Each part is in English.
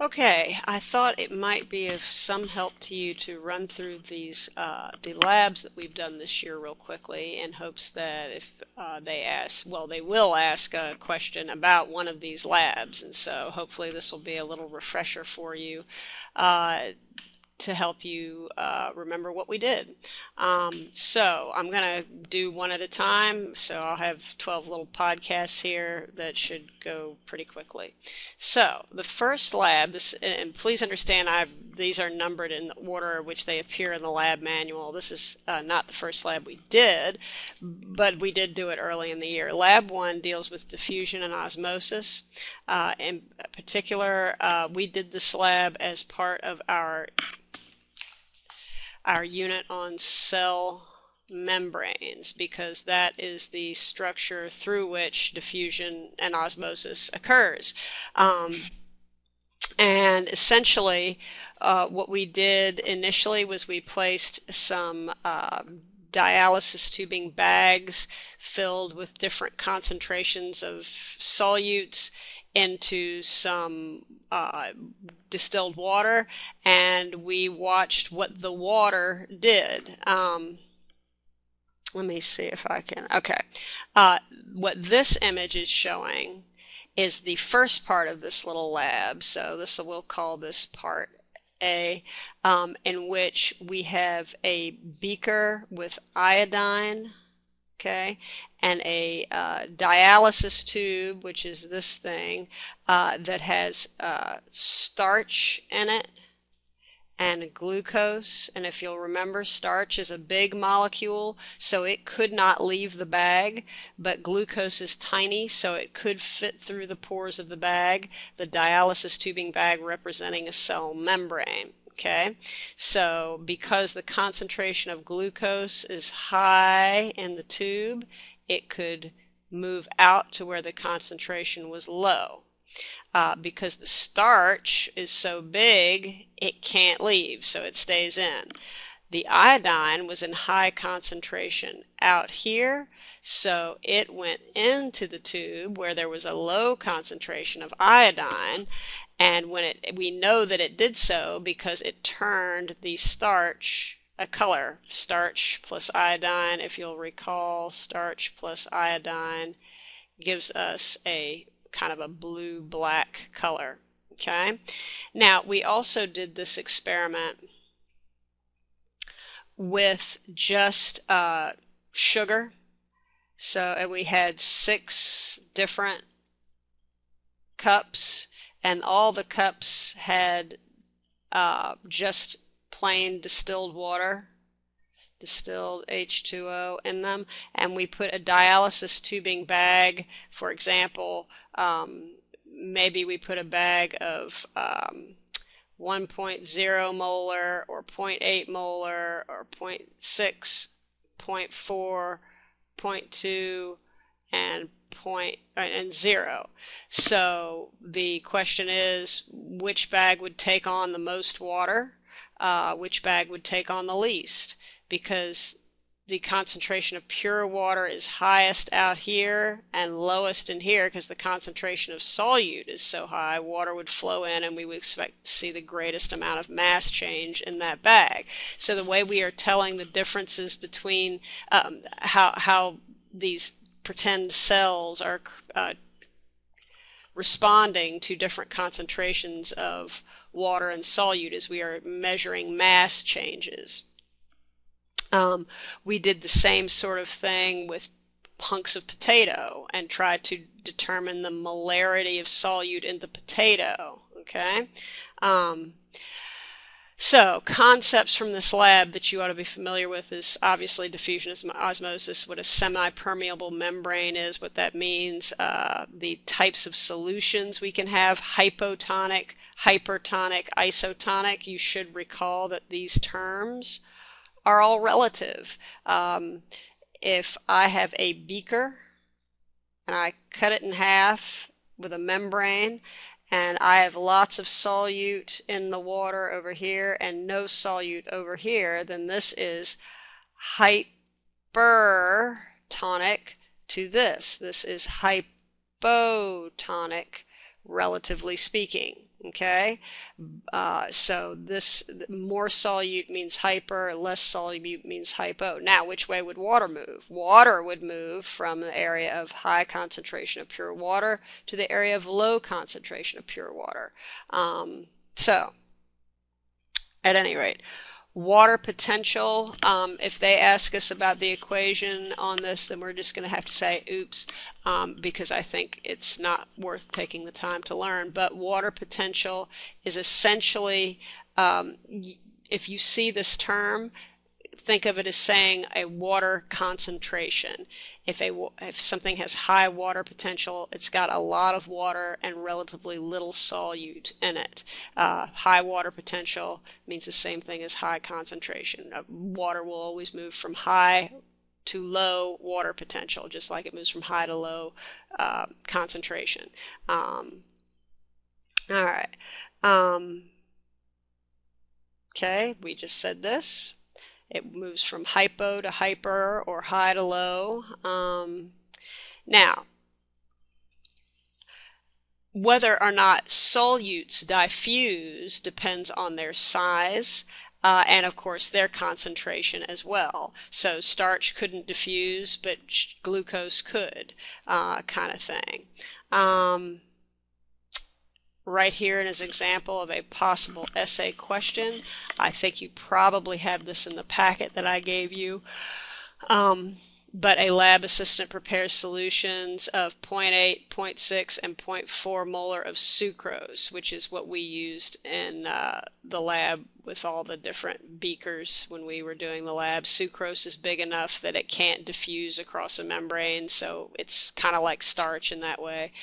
Okay, I thought it might be of some help to you to run through the labs that we've done this year real quickly in hopes that if they ask, well, they will ask a question about one of these labs, and so hopefully this will be a little refresher for you. Uh, to help you remember what we did. So I'm going to do one at a time. So I'll have 12 little podcasts here that should go pretty quickly. So the first lab, and please understand these are numbered in the order in which they appear in the lab manual. This is not the first lab we did, but we did do it early in the year. Lab 1 deals with diffusion and osmosis. In particular, we did this lab as part of our unit on cell membranes because that is the structure through which diffusion and osmosis occurs. And essentially, what we did initially was we placed some dialysis tubing bags filled with different concentrations of solutes into some distilled water, and we watched what the water did. Let me see if I can. Okay. What this image is showing is the first part of this little lab. So we'll call this part A, in which we have a beaker with iodine, okay, and a dialysis tube, which is this thing, that has starch in it and glucose. And if you'll remember, starch is a big molecule, so it could not leave the bag, but glucose is tiny, so it could fit through the pores of the bag, the dialysis tubing bag representing a cell membrane. Okay, so because the concentration of glucose is high in the tube, it could move out to where the concentration was low. Because the starch is so big, it can't leave, so it stays in. The iodine was in high concentration out here, so it went into the tube where there was a low concentration of iodine, and we know that it did so because it turned the starch a color. Starch plus iodine, if you'll recall, starch plus iodine gives us a kind of a blue-black color. Okay. Now, we also did this experiment with just sugar. So we had 6 different cups, and all the cups had just plain distilled water, distilled H2O in them, and we put a dialysis tubing bag, for example, maybe we put a bag of 1.0 molar or 0.8 molar or 0.6, 0.4, 0.2, and 0. So the question is, which bag would take on the most water? Which bag would take on the least? Because the concentration of pure water is highest out here and lowest in here because the concentration of solute is so high, water would flow in and we would expect to see the greatest amount of mass change in that bag. So the way we are telling the differences between how these pretend cells are responding to different concentrations of water and solute is we are measuring mass changes. We did the same sort of thing with hunks of potato and tried to determine the molarity of solute in the potato. Okay. So concepts from this lab that you ought to be familiar with is obviously diffusion osmosis, what a semi-permeable membrane is, what that means, the types of solutions we can have, hypotonic, hypertonic, isotonic. You should recall that these terms are all relative. If I have a beaker and I cut it in half with a membrane, and I have lots of solute in the water over here and no solute over here, then this is hypertonic to this. This is hypotonic, relatively speaking. Okay, so this more solute means hyper, less solute means hypo. Now, which way would water move? Water would move from the area of high concentration of pure water to the area of low concentration of pure water. So, at any rate, water potential, if they ask us about the equation on this, then we're just going to have to say oops, because I think it's not worth taking the time to learn. But water potential is essentially, if you see this term, think of it as saying a water concentration. If something has high water potential, it's got a lot of water and relatively little solute in it. High water potential means the same thing as high concentration. Water will always move from high to low water potential, just like it moves from high to low concentration. All right. Okay, we just said this. It moves from hypo to hyper or high to low. Now, whether or not solutes diffuse depends on their size and, of course, their concentration as well. So starch couldn't diffuse, but glucose could, kind of thing. Right here is an example of a possible essay question. I think you probably have this in the packet that I gave you. But a lab assistant prepares solutions of 0.8, 0.6, and 0.4 molar of sucrose, which is what we used in the lab with all the different beakers when we were doing the lab. Sucrose is big enough that it can't diffuse across a membrane, so it's kind of like starch in that way.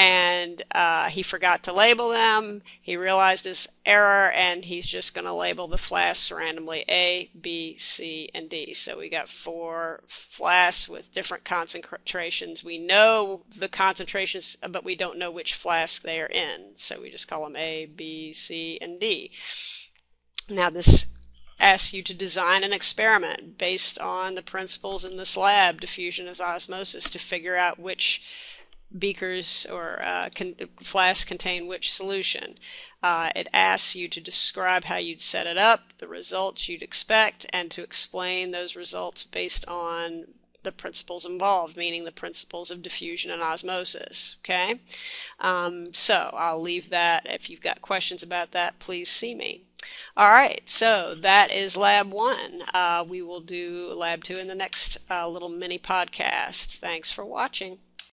And he forgot to label them. He realized his error, and he's just going to label the flasks randomly A, B, C, and D. So we got 4 flasks with different concentrations. We know the concentrations, but we don't know which flask they are in. So we just call them A, B, C, and D. Now this asks you to design an experiment based on the principles in this lab, diffusion as osmosis, to figure out which beakers or flasks contain which solution. It asks you to describe how you'd set it up, the results you'd expect, and to explain those results based on the principles involved, meaning the principles of diffusion and osmosis. Okay? So I'll leave that. If you've got questions about that, please see me. All right, so that is Lab 1. We will do Lab 2 in the next little mini podcast. Thanks for watching.